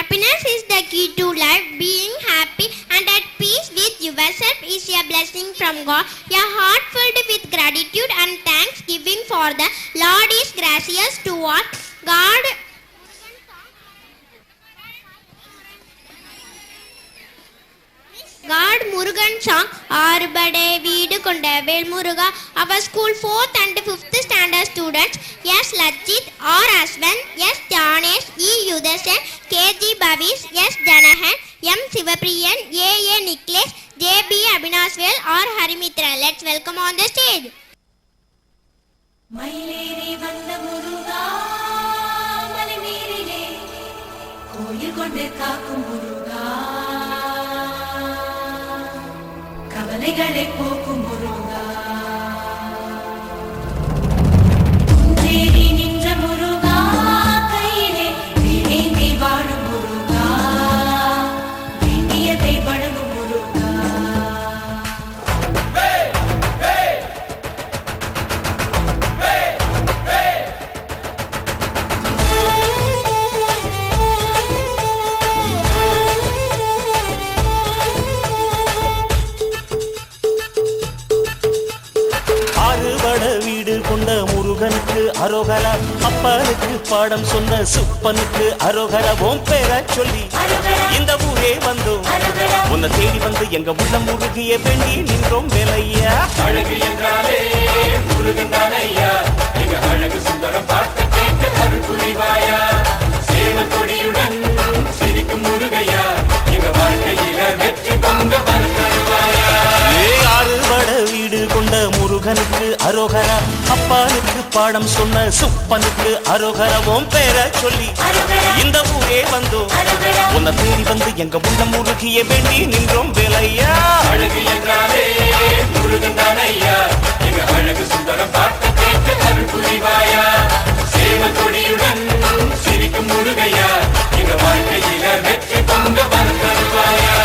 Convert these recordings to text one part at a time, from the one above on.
Happiness is the key to life. Being happy and at peace with yourself is a blessing from God. A heart filled with gratitude and thanksgiving for the Lord is gracious to all. God Murugan song ஆறுபடை வீடு கொண்ட வேல் முருகா. Our school 4th and 5th standard students S. Lajit, R. Aswan, S. Janesh, E. Yudasan, K. G. Bhavish, S. Janahan, M. Sivapriyan, A. A. Nicholas, J. B. Abhinaswel, R. Harimitra. Let's welcome on the stage. மயிலேறி வந்த முருகா மலைமீறிலே கோயில் கொண்டு காக்கும் முருகா கவலைகளை போக்கும் முருகா குன்றேறி நின்ற முருகா கையிலே வீணேந்தி வாழும் முருகா வேண்டியதை வழங்கும் முருகா வீடு கொண்ட முருகனுக்கு அரோகரா, அப்பனுக்கு பாடம் சொன்ன சுப்பனுக்கு அரோகரா. ஓம் பேர சொல்லி இந்த ஊரே வந்தோம், உன்னை தேடி வந்து எங்க உள்ள முருகிய வேண்டி நின்றோம் வேலையா. அழகு என்றாலே முருகன் தானையா, எங்க அழகு சுந்தரம் பார்க்க கேட்க அருள் புரிவாயா. சேவல் கொடியுடன் சிரிக்கும் முருகையா, எங்க வாழ்க்கையில வெற்றி பொங்க வருவாயா. ஆறுபட வீடு கொண்ட முருகனுக்கு அரோகரா, அப்பனுக்கு பாடம் சொன்ன சுப்பனுக்கு அரோகரா. ஓம் பேர சொல்லி இந்த ஊரே வந்தோம், உன்னை தேடி வந்து எங்க உள்ள முருகிய வேண்டி நின்றோம் வேலையா. அழகு என்றாலே முருகன் தானையா, எங்க அழகு சுந்தரம் பார்க்க கேட்க அருள் புரிவாயா. சேவல் கொடியுடன் சிரிக்கும் முருகையா, எங்க வாழ்க்கையில வெற்றி பொங்க வருவாயா.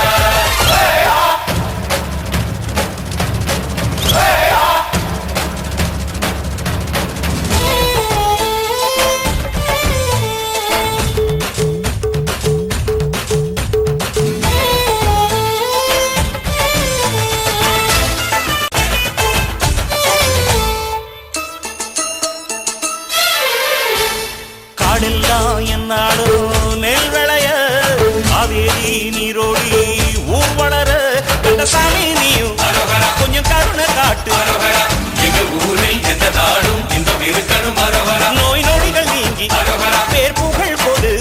காடெல்லாம் என்னாடும் நெல் விளைய, காவேரி நீரோடி ஊர் வளர, கண்டசாமி நீயும் கொஞ்சம் கருணை காட்டு. எங்க ஊரில் எந்த நாடும் இந்த இருக்கணும் அரவரா. நோய் நொடிகள் நீங்கி பேர் புகழ் போது,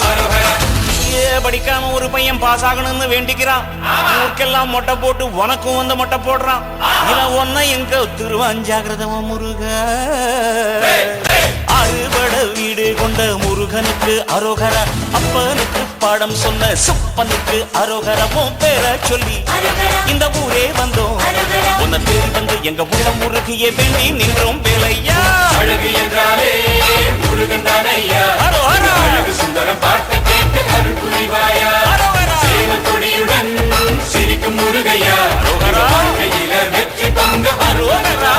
படிக்காம ஒரு பையன் பாஸ் ஆகணும்னு வேண்டிக்கிறான். ஊருக்கெல்லாம் மொட்டை போட்டு உனக்கும் வந்து மொட்டை போடுறான். இவன் ஒன்ன எங்க திருவான் ஜாகிரதமா முருக. அறுபட வீடு கொண்ட முருகனுக்கு அரோகரா, அப்பனுக்கு பாடம் சொன்ன சுப்பனுக்கு அரோகரா. உன் பேர சொல்லி இந்த ஊரே வந்தோம், உன்னை தேடி வந்து எங்க உள்ள முருகிய வேண்டி நின்றோம் வேலையா. அழகு என்றாலே முருகன் தானையா, அழகு சுந்தரம் பார்க்க கேட்க அருள் புரிவாயா. சேவல் கொடியுடன் சிரிக்கும் முருகையா, வாழ்க்கையில வெற்றி பொங்க வருவாயா.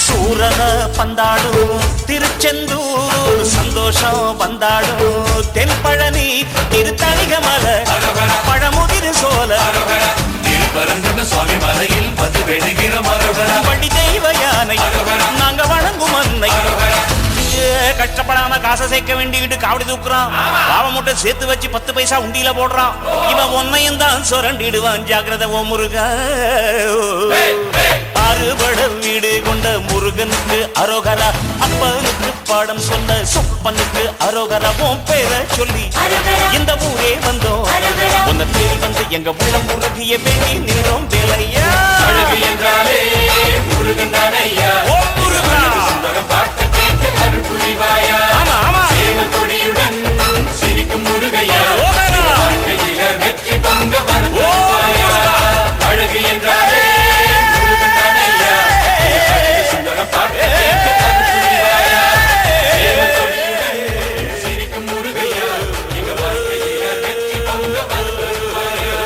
சூரன பந்தாடும் திருச்செந்தூர், சந்தோஷம் வந்தாடும் தென்பழனி திருத்தணிக மலை, பழமுதிர் சோல சுவாமி மலையில் வந்து வெடுகிற மரபரா. வண்டி தெய்வ யானை நாங்க வணங்கும் அன்னை, கஷ்டப்படாம காசை சேர்க்க வேண்டிக்கிட்டு காவடி தூக்குறான். பாவ மூட்டை சேர்த்து வச்சு 10 பைசா உண்டியில போடுறான். இவன் ஒன்னையும் தான் சுரண்டிடுவான் ஜாகிரத. ஓ முருகா. அறுபட வீடு கொண்ட முருகனுக்கு அரோகரா, அப்பனுக்கு பாடம் சொன்ன சுப்பனுக்கு அரோகரா. உன் பேரை சொல்லி இந்த ஊரே வந்தோம், உன்னை தேடி வந்து எங்க உள்ள முருகிய வேண்டி நின்றோம் வேலையா. அழகு என்றாலே முருகன் தானையா, ஓ முருகா. சுந்தரம் பார்க்க கேட்க அருள் புரிவாயா. சேவல் கொடியுடன் சிரிக்கும் முருகையா, வாழ்க்கையில வெற்றி பொங்க வருவாயா. அழகு என்றாலே முருகன் தானையா, சுந்தரம் பார்க்க கேட்க அருள் புரிவாயா. சேவல் கொடியுடன் சிரிக்கும் முருகையா, எங்க வாழ்க்கையில வெற்றி பொங்க வருவாயா.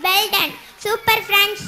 Well done. Super friends.